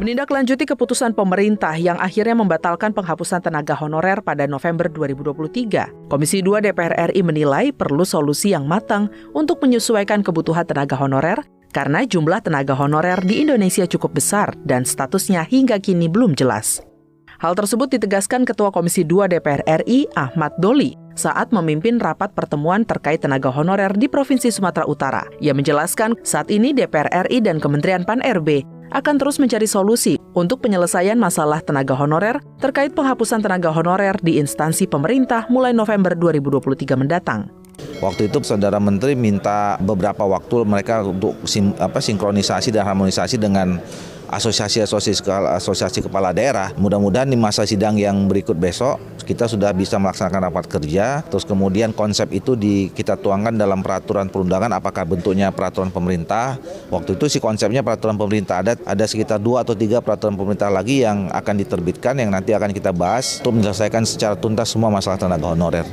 Menindaklanjuti keputusan pemerintah yang akhirnya membatalkan penghapusan tenaga honorer pada November 2023, Komisi 2 DPR RI menilai perlu solusi yang matang untuk menyesuaikan kebutuhan tenaga honorer karena jumlah tenaga honorer di Indonesia cukup besar dan statusnya hingga kini belum jelas. Hal tersebut ditegaskan Ketua Komisi 2 DPR RI Ahmad Doli saat memimpin rapat pertemuan terkait tenaga honorer di Provinsi Sumatera Utara. Ia menjelaskan saat ini DPR RI dan Kementerian Pan-RB akan terus mencari solusi untuk penyelesaian masalah tenaga honorer terkait penghapusan tenaga honorer di instansi pemerintah mulai November 2023 mendatang. Waktu itu Saudara Menteri minta beberapa waktu mereka untuk sinkronisasi dan harmonisasi dengan asosiasi kepala daerah. Mudah-mudahan di masa sidang yang berikut besok kita sudah bisa melaksanakan rapat kerja. Terus kemudian konsep itu kita tuangkan dalam peraturan perundangan, apakah bentuknya peraturan pemerintah. Waktu itu sih konsepnya peraturan pemerintah, ada sekitar 2 atau 3 peraturan pemerintah lagi yang akan diterbitkan yang nanti akan kita bahas untuk menyelesaikan secara tuntas semua masalah tenaga honorer.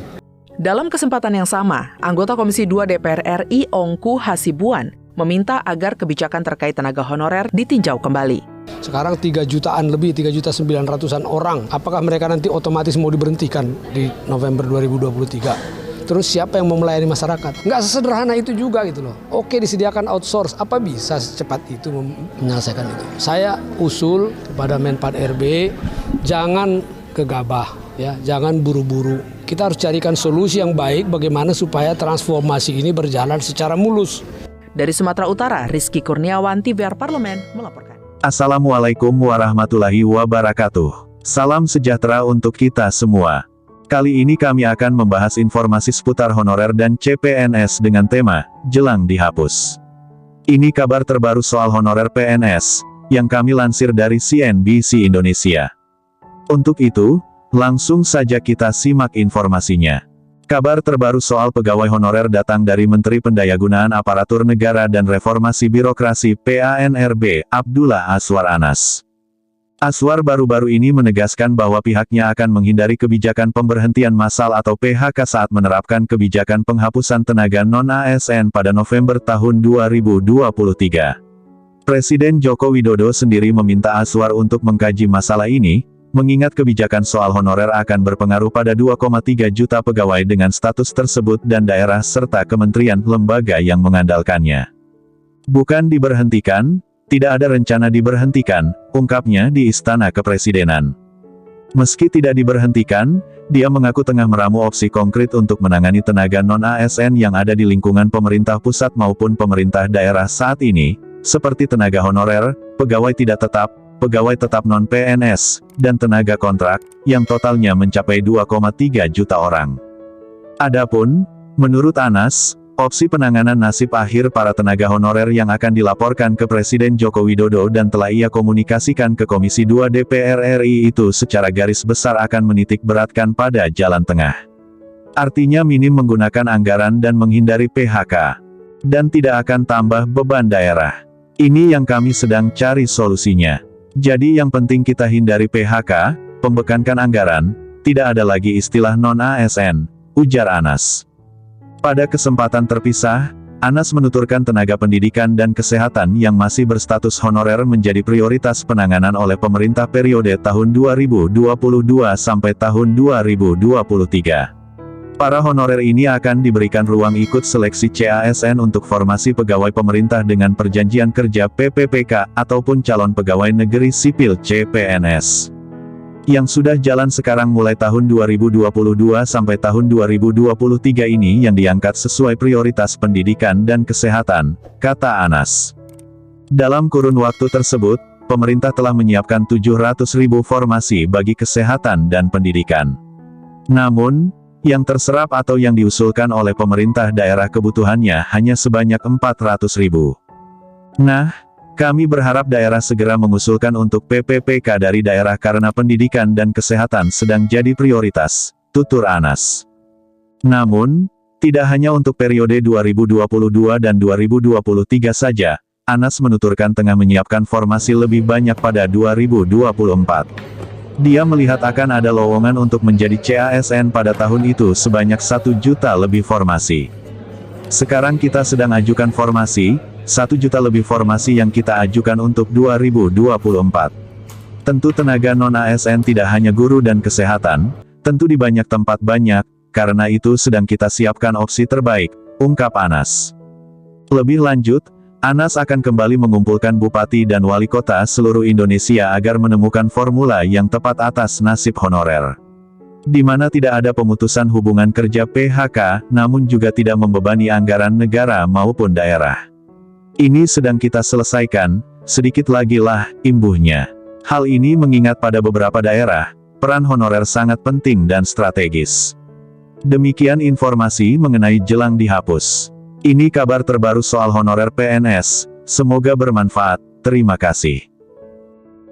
Dalam kesempatan yang sama, anggota Komisi 2 DPR RI Ongku Hasibuan meminta agar kebijakan terkait tenaga honorer ditinjau kembali. Sekarang 3 jutaan lebih, 3.900.000 orang. Apakah mereka nanti otomatis mau diberhentikan di November 2023? Terus siapa yang mau melayani masyarakat? Nggak sesederhana itu juga gitu loh. Oke, disediakan outsource, apa bisa secepat itu menyelesaikan itu? Saya usul kepada Menpan-RB, jangan gegabah, ya, jangan buru-buru. Kita harus carikan solusi yang baik bagaimana supaya transformasi ini berjalan secara mulus. Dari Sumatera Utara, Rizky Kurniawan, TVR Parlemen, melaporkan. Assalamualaikum warahmatullahi wabarakatuh. Salam sejahtera untuk kita semua. Kali ini kami akan membahas informasi seputar honorer dan CPNS dengan tema, jelang dihapus. Ini kabar terbaru soal honorer PNS, yang kami lansir dari CNBC Indonesia. Untuk itu, langsung saja kita simak informasinya. Kabar terbaru soal pegawai honorer datang dari Menteri Pendayagunaan Aparatur Negara dan Reformasi Birokrasi PANRB, Abdullah Azwar Anas. Azwar baru-baru ini menegaskan bahwa pihaknya akan menghindari kebijakan pemberhentian massal atau PHK saat menerapkan kebijakan penghapusan tenaga non-ASN pada November tahun 2023. Presiden Joko Widodo sendiri meminta Azwar untuk mengkaji masalah ini, mengingat kebijakan soal honorer akan berpengaruh pada 2,3 juta pegawai dengan status tersebut dan daerah serta kementerian lembaga yang mengandalkannya. Bukan diberhentikan, tidak ada rencana diberhentikan, ungkapnya di Istana Kepresidenan. Meski tidak diberhentikan, dia mengaku tengah meramu opsi konkret untuk menangani tenaga non-ASN yang ada di lingkungan pemerintah pusat maupun pemerintah daerah saat ini, seperti tenaga honorer, pegawai tidak tetap, pegawai tetap non-PNS, dan tenaga kontrak, yang totalnya mencapai 2,3 juta orang. Adapun, menurut Anas, opsi penanganan nasib akhir para tenaga honorer yang akan dilaporkan ke Presiden Joko Widodo dan telah ia komunikasikan ke Komisi 2 DPR RI itu secara garis besar akan menitik beratkan pada jalan tengah. Artinya minim menggunakan anggaran dan menghindari PHK. Dan tidak akan tambah beban daerah. Ini yang kami sedang cari solusinya. Jadi yang penting kita hindari PHK, pembekankan anggaran, tidak ada lagi istilah non-ASN, ujar Anas. Pada kesempatan terpisah, Anas menuturkan tenaga pendidikan dan kesehatan yang masih berstatus honorer menjadi prioritas penanganan oleh pemerintah periode tahun 2022 sampai tahun 2023. Para honorer ini akan diberikan ruang ikut seleksi CASN untuk formasi pegawai pemerintah dengan perjanjian kerja PPPK, ataupun calon pegawai negeri sipil CPNS. Yang sudah jalan sekarang mulai tahun 2022 sampai tahun 2023 ini yang diangkat sesuai prioritas pendidikan dan kesehatan, kata Anas. Dalam kurun waktu tersebut, pemerintah telah menyiapkan 700.000 formasi bagi kesehatan dan pendidikan. Namun, yang terserap atau yang diusulkan oleh pemerintah daerah kebutuhannya hanya sebanyak 400.000. Nah, kami berharap daerah segera mengusulkan untuk PPPK dari daerah karena pendidikan dan kesehatan sedang jadi prioritas, tutur Anas. Namun, tidak hanya untuk periode 2022 dan 2023 saja, Anas menuturkan tengah menyiapkan formasi lebih banyak pada 2024. Dia melihat akan ada lowongan untuk menjadi CASN pada tahun itu sebanyak 1 juta lebih formasi. Sekarang kita sedang ajukan formasi, 1 juta lebih formasi yang kita ajukan untuk 2024. Tentu tenaga non-ASN tidak hanya guru dan kesehatan, tentu di banyak tempat banyak, karena itu sedang kita siapkan opsi terbaik, ungkap Anas. Lebih lanjut, Anas akan kembali mengumpulkan bupati dan wali kota seluruh Indonesia agar menemukan formula yang tepat atas nasib honorer. Di mana tidak ada pemutusan hubungan kerja PHK, namun juga tidak membebani anggaran negara maupun daerah. Ini sedang kita selesaikan, sedikit lagi lah, imbuhnya. Hal ini mengingat pada beberapa daerah, peran honorer sangat penting dan strategis. Demikian informasi mengenai jelang dihapus. Ini kabar terbaru soal honorer PNS, semoga bermanfaat, terima kasih.